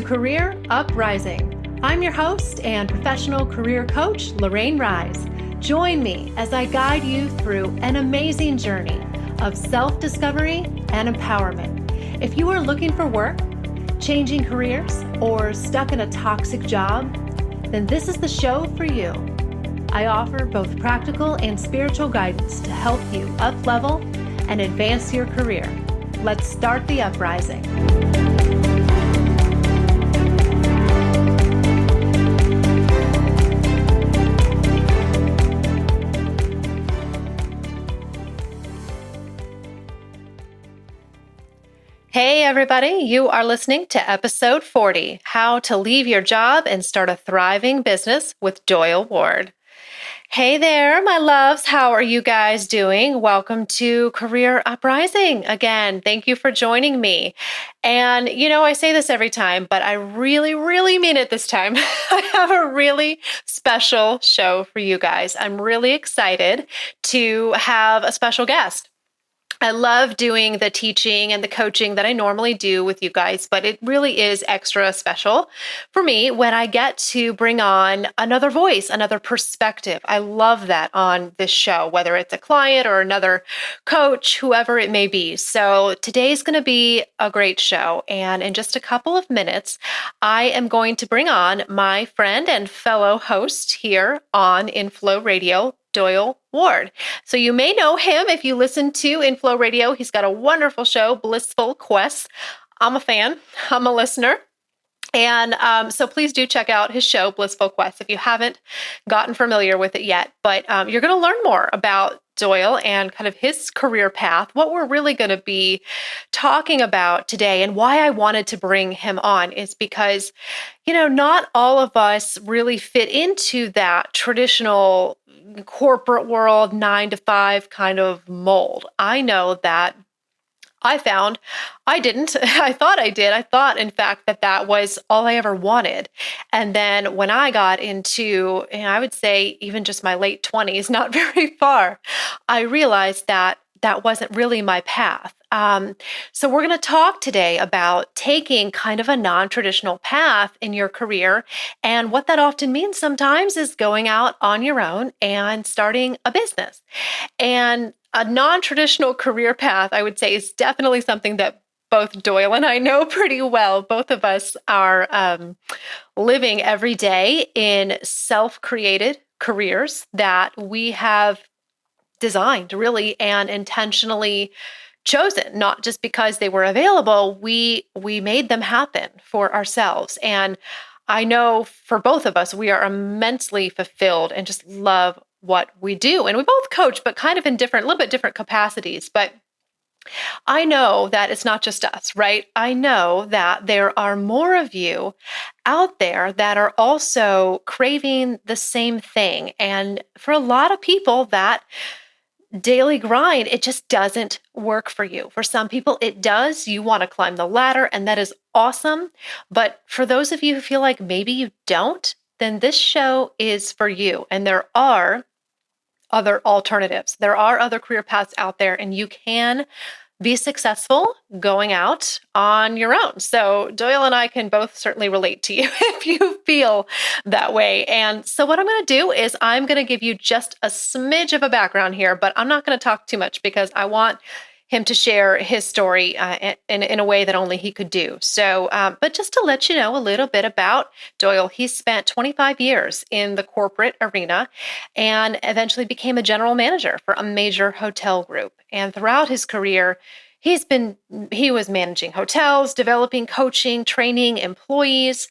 Career Uprising. I'm your host and professional career coach, Lorraine Rise. Join me as I guide you through an amazing journey of self-discovery and empowerment. If you are looking for work, changing careers, or stuck in a toxic job, then this is the show for you. I offer both practical and spiritual guidance to help you up-level and advance your career. Let's start the uprising. Hey everybody, you are listening to episode 40, How to Leave Your Job and Start a Thriving Business with Doyle Ward. Hey there, my loves. How are you guys doing? Welcome to Career Uprising. Again, thank you for joining me. And I say this every time, but I really mean it this time. I have a really special show for you guys. I'm really excited to have a special guest. I love doing the teaching and the coaching that I normally do with you guys, but it really is extra special for me when I get to bring on another voice, another perspective. I love that on this show, whether it's a client or another coach, whoever it may be. So today's going to be a great show. And in just a couple of minutes, I am going to bring on my friend and fellow host here on Inflow Radio, Doyle Ward. So you may know him if you listen to Inflow Radio. He's got a wonderful show, Blissful Quests. I'm a fan. I'm a listener. And so please do check out his show, Blissful Quests, if you haven't gotten familiar with it yet. But you're going to learn more about Doyle and kind of his career path, what we're really going to be talking about today. And why I wanted to bring him on is because, not all of us really fit into that traditional corporate world 9-to-5 kind of mold. I know that I found I didn't. I thought I did. I thought, in fact, that was all I ever wanted. And then when I got into, I would say even just my late 20s, not very far, I realized that wasn't really my path. So we're going to talk today about taking kind of a non-traditional path in your career. And what that often means sometimes is going out on your own and starting a business. And a non-traditional career path, I would say, is definitely something that both Doyle and I know pretty well. Both of us are living every day in self-created careers that we have designed really and intentionally chosen, not just because they were available. We made them happen for ourselves. And I know for both of us, we are immensely fulfilled and just love what we do. And we both coach, but kind of in a little bit different capacities. But I know that it's not just us, right? I know that there are more of you out there that are also craving the same thing. And for a lot of people, that daily grind, it just doesn't work for you. For some people, it does. You want to climb the ladder, and that is awesome. But for those of you who feel like maybe you don't, then this show is for you. And there are other alternatives. There are other career paths out there, and you can be successful going out on your own. So Doyle and I can both certainly relate to you if you feel that way. And so what I'm going to do is I'm going to give you just a smidge of a background here, but I'm not going to talk too much because I want him to share his story in a way that only he could do. So, but just to let you know a little bit about Doyle, he spent 25 years in the corporate arena and eventually became a general manager for a major hotel group. And throughout his career, he was managing hotels, developing, coaching, training employees,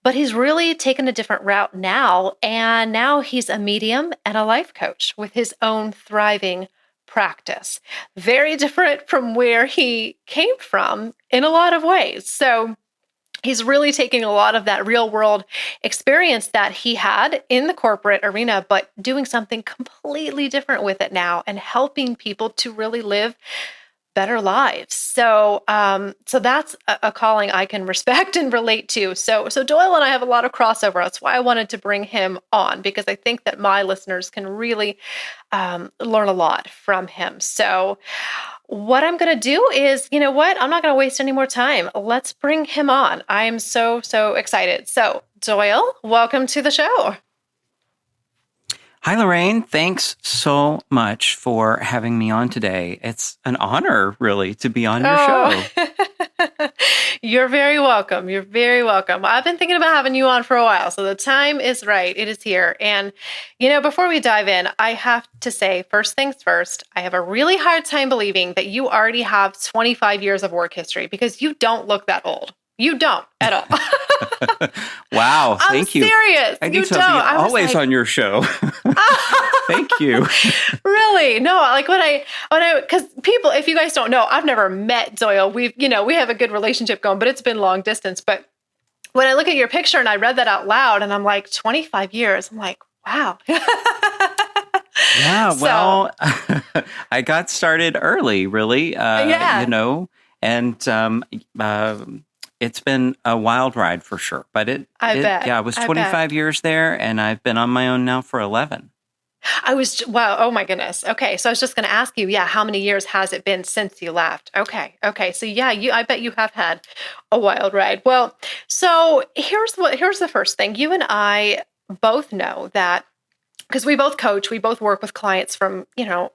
but he's really taken a different route now. And now he's a medium and a life coach with his own thriving practice. Very different from where he came from in a lot of ways. So he's really taking a lot of that real world experience that he had in the corporate arena, but doing something completely different with it now and helping people to really live better lives. So that's a calling I can respect and relate to. So Doyle and I have a lot of crossover. That's why I wanted to bring him on, because I think that my listeners can really learn a lot from him. So what I'm going to do is, you know what? I'm not going to waste any more time. Let's bring him on. I am so, so excited. So, Doyle, welcome to the show. Hi, Lorraine. Thanks so much for having me on today. It's an honor, really, to be on your Oh, show. you're very welcome. You're very welcome. I've been thinking about having you on for a while, so the time is right. It is here. And, before we dive in, I have to say, first things first, I have a really hard time believing that you already have 25 years of work history because you don't look that old. You don't at all. Wow, I'm thank you. serious. I need You to don't. be I was always like, on your show. Thank you. really? No, like because people, if you guys don't know, I've never met Doyle. We have a good relationship going, but it's been long distance. But when I look at your picture and I read that out loud and I'm like, 25 years, I'm like, wow. Yeah, So, well, I got started early, really, yeah, and it's been a wild ride for sure. But I bet. yeah, I was I bet. 25 years there, and I've been on my own now for 11. Wow. Oh my goodness. Okay. So I was just going to ask you, yeah, how many years has it been since you left? Okay. Okay. So yeah, I bet you have had a wild ride. Well, so here's the first thing. You and I both know that because we both coach, we both work with clients from,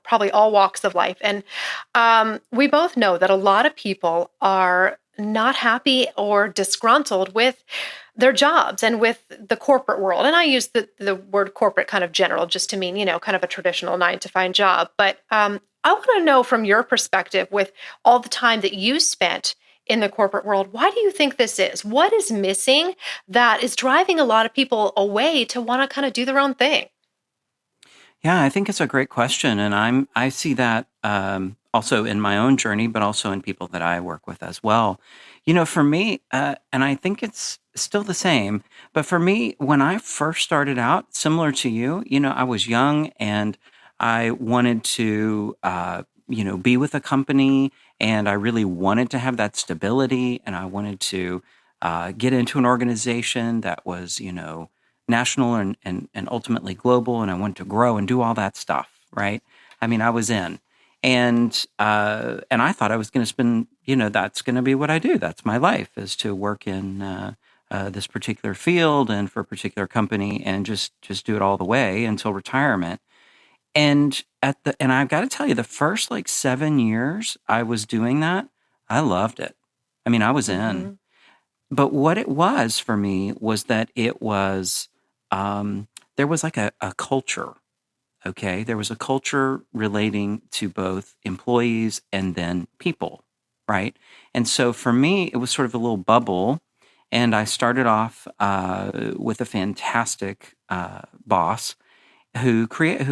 probably all walks of life. And we both know that a lot of people are not happy or disgruntled with their jobs and with the corporate world. And I use the word corporate kind of general just to mean, kind of a traditional 9 to 5 job. But I want to know from your perspective, with all the time that you spent in the corporate world, why do you think this is? What is missing that is driving a lot of people away to want to kind of do their own thing? Yeah, I think it's a great question, and I see that also in my own journey, but also in people that I work with as well. For me, and I think it's still the same, but for me, when I first started out, similar to you, I was young and I wanted to, be with a company, and I really wanted to have that stability, and I wanted to get into an organization that was, national and ultimately global, and I wanted to grow and do all that stuff, right? I mean, I was in. And I thought I was going to spend, that's going to be what I do. That's my life, is to work in this particular field and for a particular company, and just do it all the way until retirement. And I've got to tell you, the first like 7 years I was doing that, I loved it. I mean, I was in. Mm-hmm. But what it was for me was that it was, there was like a culture. Okay. There was a culture relating to both employees and then people. Right. And so for me, it was sort of a little bubble. And I started off with a fantastic boss who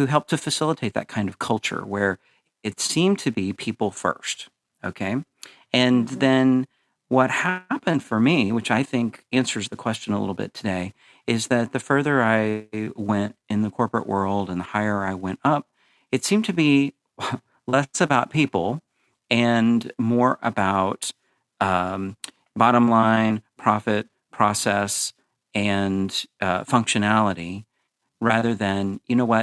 helped to facilitate that kind of culture where it seemed to be people first. Okay. And Mm-hmm. then what happened for me, which I think answers the question a little bit today, is that the further I went in the corporate world and the higher I went up, it seemed to be less about people and more about um, bottom line, profit, process, and functionality, rather than,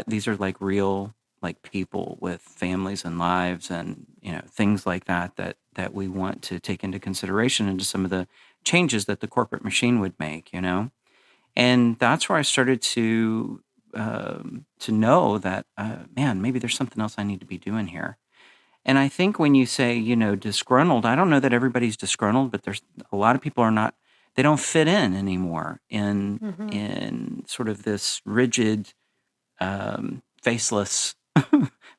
these are like real like people with families and lives and things like that we want to take into consideration into some of the changes that the corporate machine would make. And that's where I started to know that, man, maybe there's something else I need to be doing here. And I think when you say, disgruntled, I don't know that everybody's disgruntled, but there's a lot of people are not, they don't fit in anymore Mm-hmm. in sort of this rigid, faceless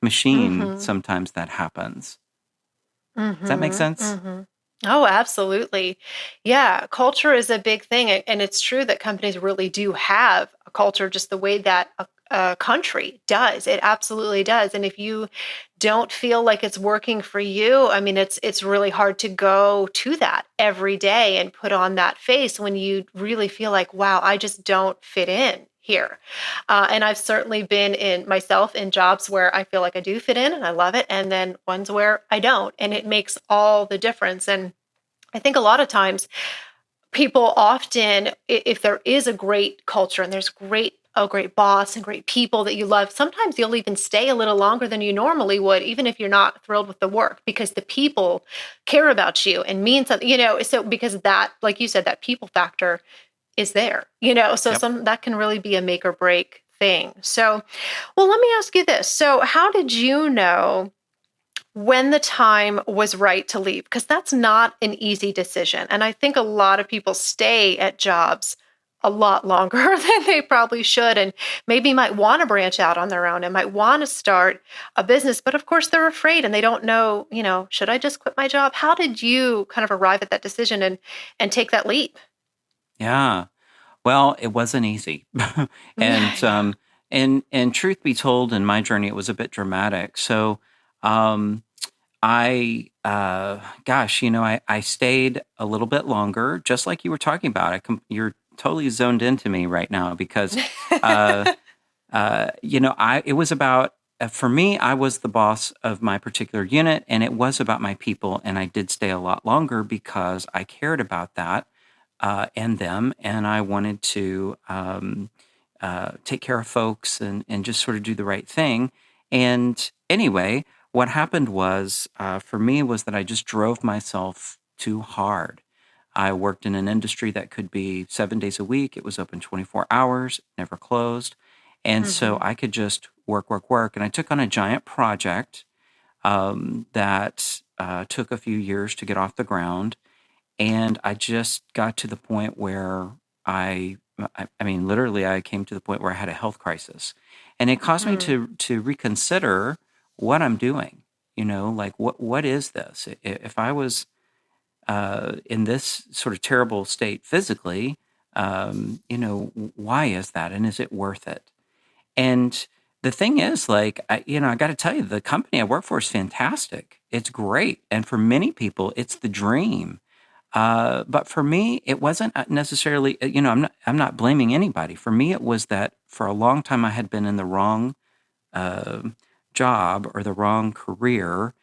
machine. Mm-hmm. Sometimes that happens. Does that make Mm-hmm. sense? Mm-hmm. Oh, absolutely. Yeah, culture is a big thing. And it's true that companies really do have a culture just the way that a country does. It absolutely does. And if you don't feel like it's working for you, I mean, it's really hard to go to that every day and put on that face when you really feel like, wow, I just don't fit in here. And I've certainly been in myself in jobs where I feel like I do fit in and I love it, and then ones where I don't, and it makes all the difference. And I think a lot of times people often, if there is a great culture and there's great a great boss and great people that you love, sometimes you'll even stay a little longer than you normally would, even if you're not thrilled with the work, because the people care about you and mean something, so because that, like you said, that people factor is there, so Yep. some that can really be a make or break thing. So, well, let me ask you this. So, how did you know when the time was right to leave? Because that's not an easy decision. And I think a lot of people stay at jobs a lot longer than they probably should, and maybe might want to branch out on their own and might want to start a business. But of course, they're afraid and they don't know, should I just quit my job? How did you kind of arrive at that decision and take that leap? Yeah. Well, it wasn't easy. Yeah, and yeah. and truth be told, in my journey, it was a bit dramatic. So, um, gosh, I stayed a little bit longer, just like you were talking about. You're totally zoned into me right now because, uh, it was about, for me, I was the boss of my particular unit, and it was about my people. And I did stay a lot longer because I cared about that and them, and I wanted to take care of folks and just sort of do the right thing. And anyway, what happened was for me was that I just drove myself too hard. I worked in an industry that could be 7 days a week. It was open 24 hours, never closed. And so Hmm. I could just work, work, work. And I took on a giant project that took a few years to get off the ground. And I just got to the point where I mean, literally, I came to the point where I had a health crisis, and it caused me Mm. to reconsider what I'm doing. Like what is this? If I was in this sort of terrible state physically, why is that, and is it worth it? And the thing is, like, I got to tell you, the company I work for is fantastic. It's great, and for many people, it's the dream. But for me, it wasn't necessarily. I'm not blaming anybody. For me, it was that for a long time I had been in the wrong uh, job or the wrong career.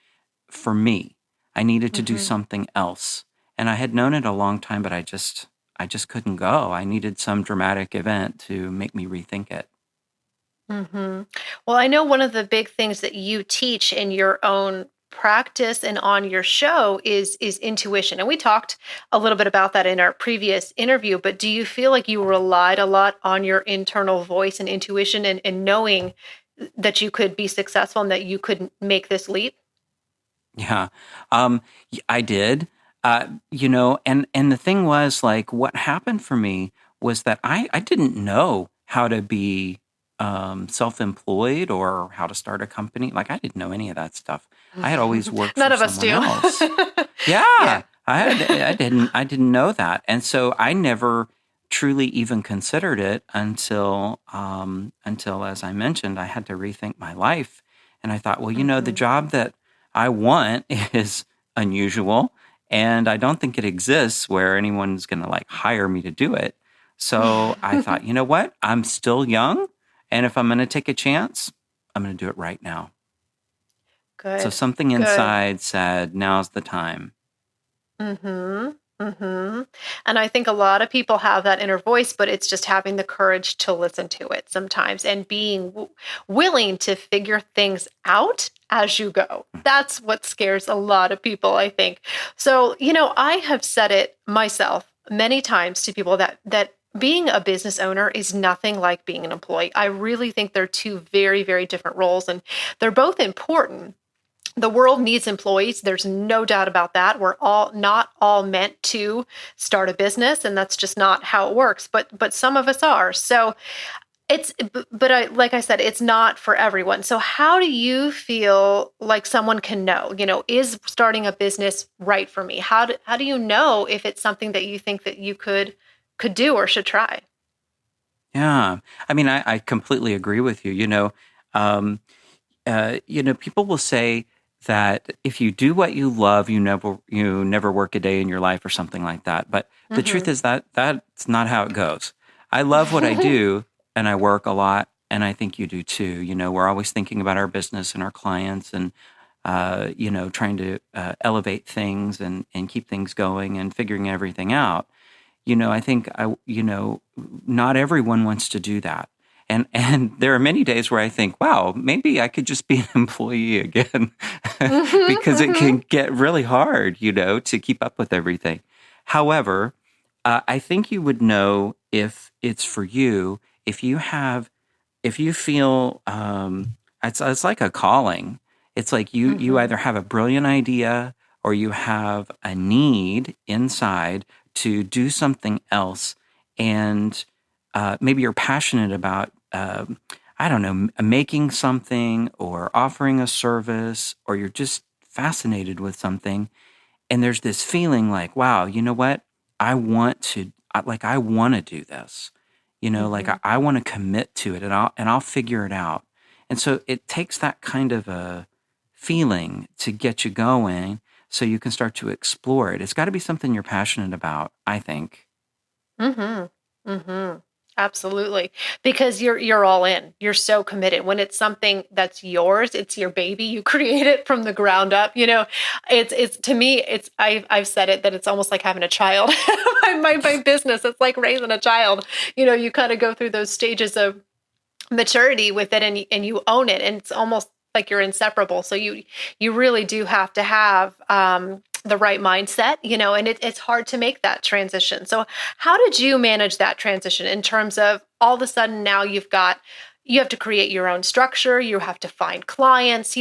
For me, I needed to do Hmm. something else, and I had known it a long time, but I just couldn't go. I needed some dramatic event to make me rethink it. Hmm. Well, I know one of the big things that you teach in your own practice and on your show is intuition. And we talked a little bit about that in our previous interview, but do you feel like you relied a lot on your internal voice and intuition and knowing that you could be successful and that you could make this leap? Yeah, I did. And the thing was, like, what happened for me was that I didn't know how to be self-employed or how to start a company. Like, I didn't know any of that stuff. I had always worked None for of us someone do. else. Yeah. Yeah, I didn't know that, and so I never truly even considered it until, as I mentioned, I had to rethink my life, and I thought, well, the Hmm. job that I want is unusual, and I don't think it exists where anyone's going to like hire me to do it. So I thought, you know what? I'm still young, and if I'm going to take a chance, I'm going to do it right now. So Good. something Good. inside said, now's the time. Mhm. Mhm. And I think a lot of people have that inner voice, but it's just having the courage to listen to it sometimes and being willing to figure things out as you go. That's what scares a lot of people, I think. So, I have said it myself many times to people that being a business owner is nothing like being an employee. I really think they're two very, very different roles, and they're both important. The world needs employees. There's no doubt about that. We're all not all meant to start a business, and that's just not how it works. But some of us are. So but I, like I said, it's not for everyone. So how do you feel like someone can know? Is starting a business right for me? How do you know if it's something that you think that you could do or should try? Yeah. I mean, I completely agree with you. Um, people will say that if you do what you love, you never work a day in your life or something like that. But the truth Hmm. is that that's not how it goes. I love what I do and I work a lot, and I think you do too. We're always thinking about our business and our clients and trying to elevate things and keep things going and figuring everything out. I think not everyone wants to do that. And there are many days where I think, wow, maybe I could just be an employee again because it Mm-hmm. can get really hard, to keep up with everything. However, I think you would know if it's for you if you feel it's like a calling. It's like you Mm-hmm. either have a brilliant idea or you have a need inside to do something else, and maybe you're passionate about I don't know, making something or offering a service, or you're just fascinated with something, and there's this feeling like, wow, you know what? I want to do this. Like Mm-hmm. I want to commit to it, and I'll figure it out. And so it takes that kind of a feeling to get you going so you can start to explore it. It's got to be something you're passionate about, I think. Mm-hmm. Mm-hmm. Absolutely. Because you're all in. You're so committed. When it's something that's yours, it's your baby. You create it from the ground up. It's to me, I've said it that it's almost like having a child. My business, it's like raising a child. You kind of go through those stages of maturity with it, and you own it, and it's almost like you're inseparable. So you really do have to have the right mindset, and it's hard to make that transition. So how did you manage that transition in terms of all of a sudden now you have to create your own structure, you have to find clients,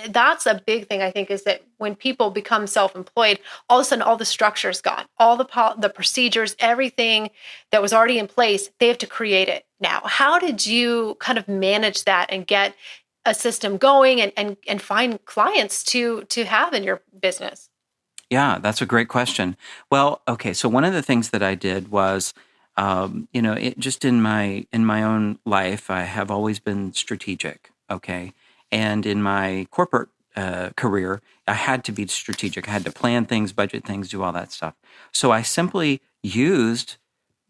that's a big thing, I think, is that when people become self-employed, all of a sudden all the structure is gone, all the procedures, everything that was already in place, they have to create it now. How did you kind of manage that and get a system going and find clients to have in your business? Yeah, that's a great question. Well, okay, so one of the things that I did was, just in my own life, I have always been strategic. Okay, and in my corporate career, I had to be strategic. I had to plan things, budget things, do all that stuff. So I simply used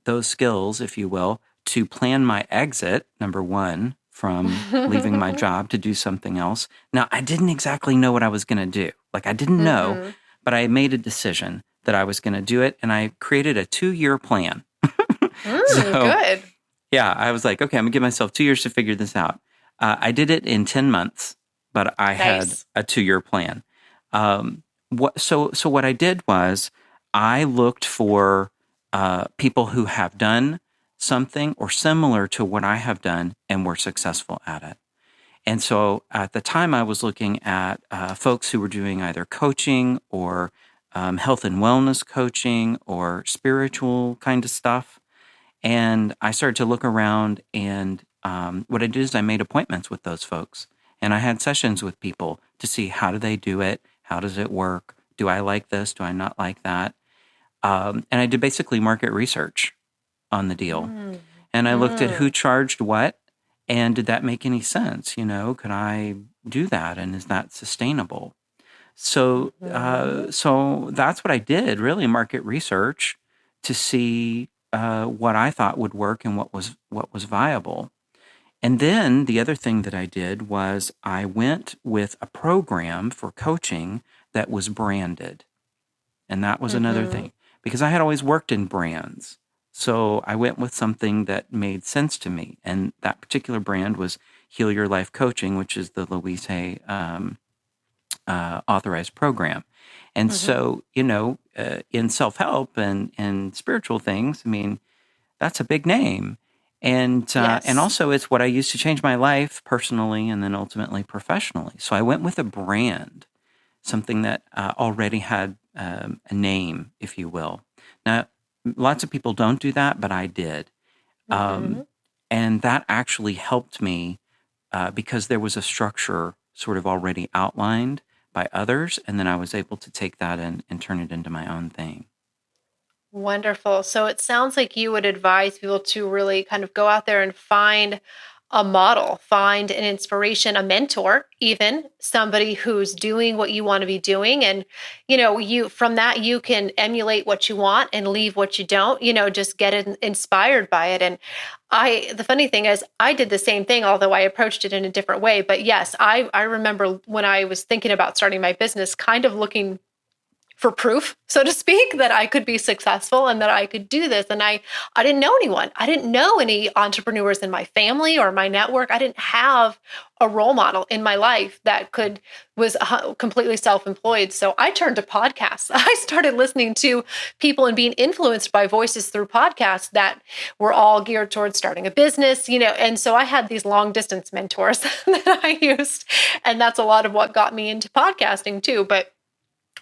those skills, if you will, to plan my exit, number one, from leaving my job to do something else. Now, I didn't exactly know what I was going to do. Like, I didn't know, Hmm. but I made a decision that I was going to do it, and I created a 2-year plan. So, Good. yeah, I was like, okay, I'm going to give myself 2 years to figure this out. I did it in 10 months, but I had Nice. a 2-year plan. So what I did was I looked for people who have done something or similar to what I have done and were successful at it. And so at the time, I was looking at folks who were doing either coaching or health and wellness coaching or spiritual kind of stuff. And I started to look around, and what I did is I made appointments with those folks. And I had sessions with people to see how do they do it? How does it work? Do I like this? Do I not like that? And I did basically market research on the deal. Mm. And I looked at who Mm. charged what, and did that make any sense? Could I do that? And is that sustainable? So, Mhm. so that's what I did, really market research to see what I thought would work and what was viable. And then the other thing that I did was I went with a program for coaching that was branded. And that was another Mhm. thing because I had always worked in brands. So I went with something that made sense to me. And that particular brand was Heal Your Life Coaching, which is the Louise Hay authorized program. And Mhm. so, in self help and spiritual things, I mean, that's a big name. And Yes. also, it's what I used to change my life personally and then ultimately professionally. So I went with a brand, something that already had a name, if you will. Now, lots of people don't do that, but I did. Um, Mhm. and that actually helped me because there was a structure sort of already outlined by others. And then I was able to take that and turn it into my own thing. Wonderful. So it sounds like you would advise people to really kind of go out there and find a model, find an inspiration, a mentor, even somebody who's doing what you want to be doing. And, you from that, you can emulate what you want and leave what you don't, just get inspired by it. And the funny thing is, I did the same thing, although I approached it in a different way. But yes, I remember when I was thinking about starting my business, kind of looking for proof, so to speak, that I could be successful and that I could do this. And I didn't know anyone. I didn't know any entrepreneurs in my family or my network. I didn't have a role model in my life that was completely self-employed. So I turned to podcasts. I started listening to people and being influenced by voices through podcasts that were all geared towards starting a business, and so I had these long distance mentors that I used. And that's a lot of what got me into podcasting too. But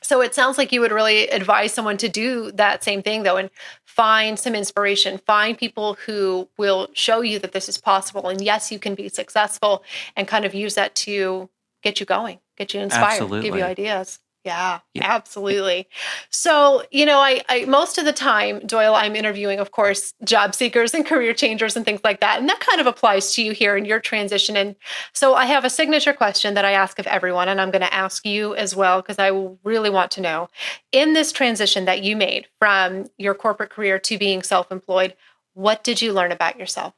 so it sounds like you would really advise someone to do that same thing, though, and find some inspiration, find people who will show you that this is possible. And yes, you can be successful, and kind of use that to get you going, get you inspired, give you Absolutely. ideas. Yeah, Yeah. absolutely. So, I most of the time, Doyle, I'm interviewing, of course, job seekers and career changers and things like that. And that kind of applies to you here in your transition. And so I have a signature question that I ask of everyone, and I'm going to ask you as well, because I really want to know, in this transition that you made from your corporate career to being self-employed, what did you learn about yourself?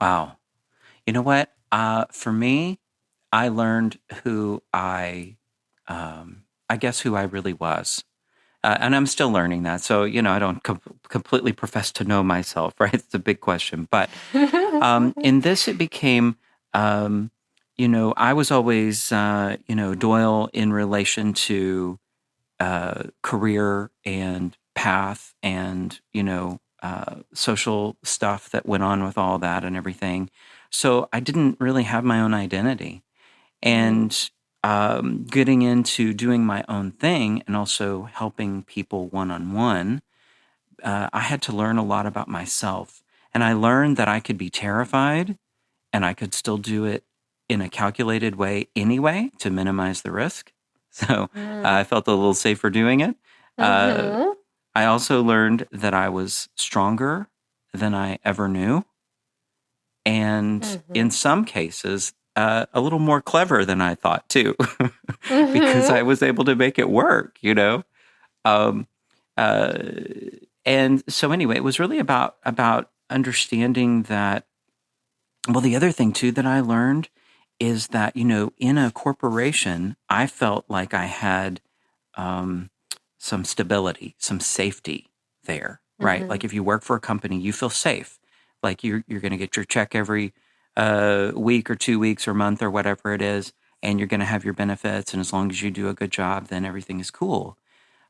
Wow. You know what? For me, I learned I guess who I really was. And I'm still learning that. So, I don't completely profess to know myself, right? It's a big question. But in this, it became, I was always, Doyle in relation to career and path and, social stuff that went on with all that and everything. So I didn't really have my own identity. Mhm. And getting into doing my own thing and also helping people one on one, I had to learn a lot about myself. And I learned that I could be terrified and I could still do it in a calculated way anyway to minimize the risk. So I felt a little safer doing it. Uh, Mhm. I also learned that I was stronger than I ever knew. And in Mhm. some cases, a little more clever than I thought too, because Mhm. I was able to make it work. Um, uh, and so anyway, it was really about understanding that. Well, the other thing too that I learned is that in a corporation, I felt like I had um, some stability, some safety there, right? Like Mhm. if you work for a company, you feel safe. Like you're going to get your check every week or 2 weeks or month or whatever it is, and you're going to have your benefits. And as long as you do a good job, then everything is cool.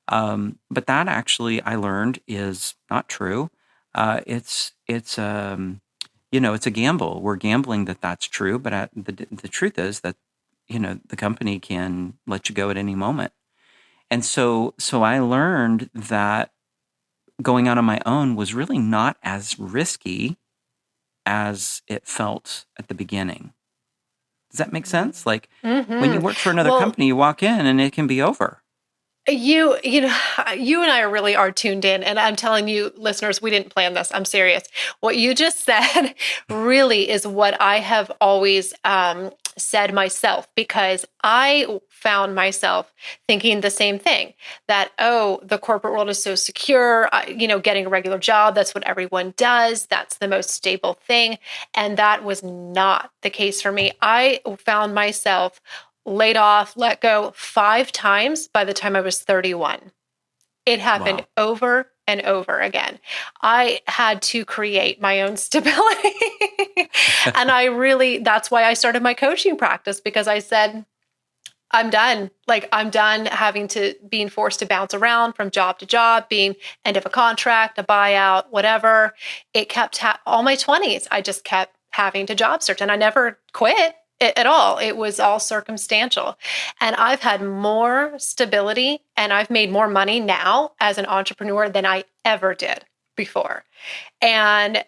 But that actually I learned is not true. It's a gamble. We're gambling that that's true, but the truth is that the company can let you go at any moment. And so I learned that going out on my own was really not as risky as it felt at the beginning. Does that make sense? Like when you Mhm. work for another Well, company, you walk in and it can be over. you and I really are tuned in, and I'm telling you, listeners, we didn't plan this. I'm serious. What you just said really is what I have always said myself, because I found myself thinking the same thing, that, oh, the corporate world is so secure. Getting a regular job, that's what everyone does. That's the most stable thing. And that was not the case for me. I found myself laid off, let go 5 times by the time I was 31. It happened Wow. over and over again. I had to create my own stability. And that's why I started my coaching practice, because I said, I'm done. Like, I'm done being forced to bounce around from job to job, being end of a contract, a buyout, whatever. It kept all my 20s. I just kept having to job search, and I never quit at all. It was all circumstantial. And I've had more stability, and I've made more money now as an entrepreneur than I ever did before. And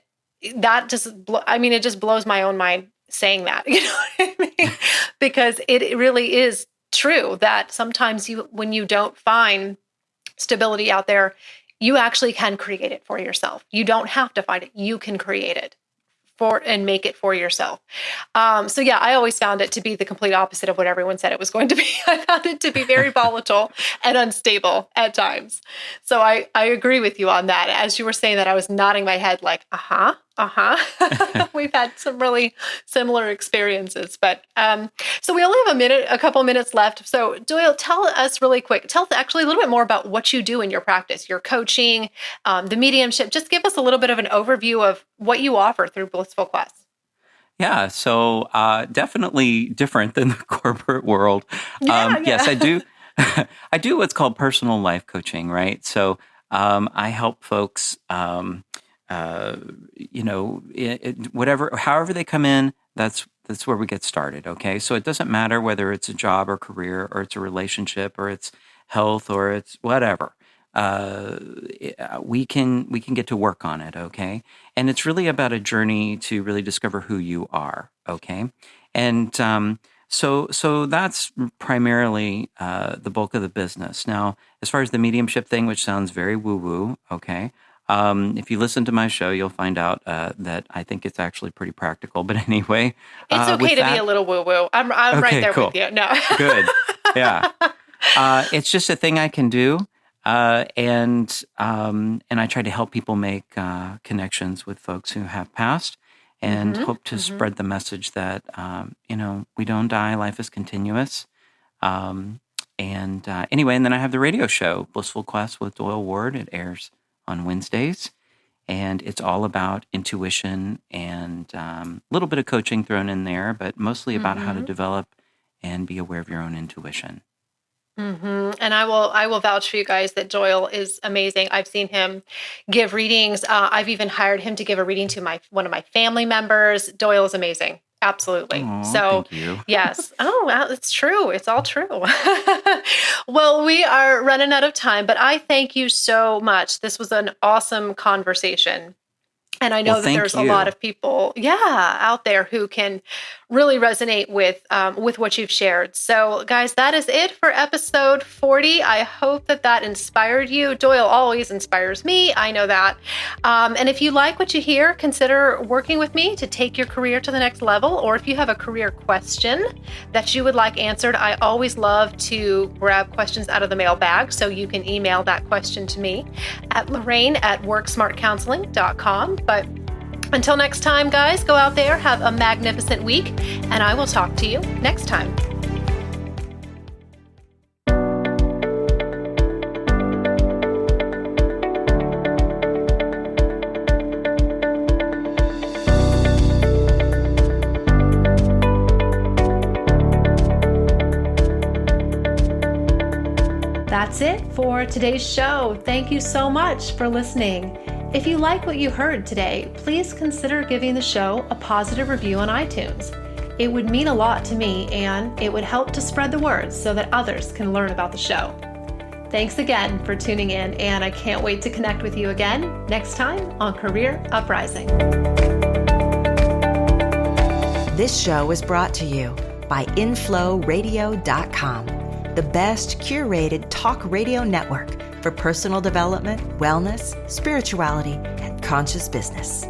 that it just blows my own mind saying that, you know what I mean? Because it really is true that sometimes when you don't find stability out there, you actually can create it for yourself. You don't have to find it. You can create it for and make it for yourself. So yeah, I always found it to be the complete opposite of what everyone said it was going to be. I found it to be very volatile and unstable at times. So I agree with you on that. As you were saying that, I was nodding my head like, uh-huh. We've had some really similar experiences, but so we only have a couple minutes left. So Doyle, tell us really quick, tell us actually a little bit more about what you do in your practice, your coaching, the mediumship. Just give us a little bit of an overview of what you offer through Blissful Quest. Yeah, so definitely different than the corporate world. Yes, I do. I do what's called personal life coaching, right? So I help folks, however they come in, that's where we get started. Okay, so it doesn't matter whether it's a job or career, or it's a relationship, or it's health, or it's whatever. We can get to work on it, okay? And it's really about a journey to really discover who you are, okay? And so that's primarily the bulk of the business. Now, as far as the mediumship thing, which sounds very woo-woo, okay? If you listen to my show, you'll find out that I think it's actually pretty practical. But anyway, it's okay to be a little woo-woo. I'm okay, right there cool. with you. No, good, yeah. It's just a thing I can do. And I try to help people make connections with folks who have passed, and hope to spread the message that we don't die; life is continuous. Anyway, and then I have the radio show, Blissful Quest with Doyle Ward. It airs on Wednesdays, and it's all about intuition and a little bit of coaching thrown in there, but mostly about how to develop and be aware of your own intuition. And I will vouch for you guys that Doyle is amazing. I've seen him give readings. I've even hired him to give a reading to one of my family members. Doyle is amazing. Absolutely. So, thank you. yes. Oh, well, it's true. It's all true. Well, we are running out of time, but I thank you so much. This was an awesome conversation. And I know that there's a lot of people, out there who can really resonate with what you've shared. So, guys, that is it for episode 40. I hope that inspired you. Doyle always inspires me. I know that. And if you like what you hear, consider working with me to take your career to the next level. Or if you have a career question that you would like answered, I always love to grab questions out of the mailbag. So you can email that question to me at Lorraine@worksmartcounseling.com. But until next time, guys, go out there, have a magnificent week, and I will talk to you next time. That's it for today's show. Thank you so much for listening. If you like what you heard today, please consider giving the show a positive review on iTunes. It would mean a lot to me, and it would help to spread the word so that others can learn about the show. Thanks again for tuning in, and I can't wait to connect with you again next time on Career Uprising. This show is brought to you by InflowRadio.com, the best curated talk radio network for personal development, wellness, spirituality, and conscious business.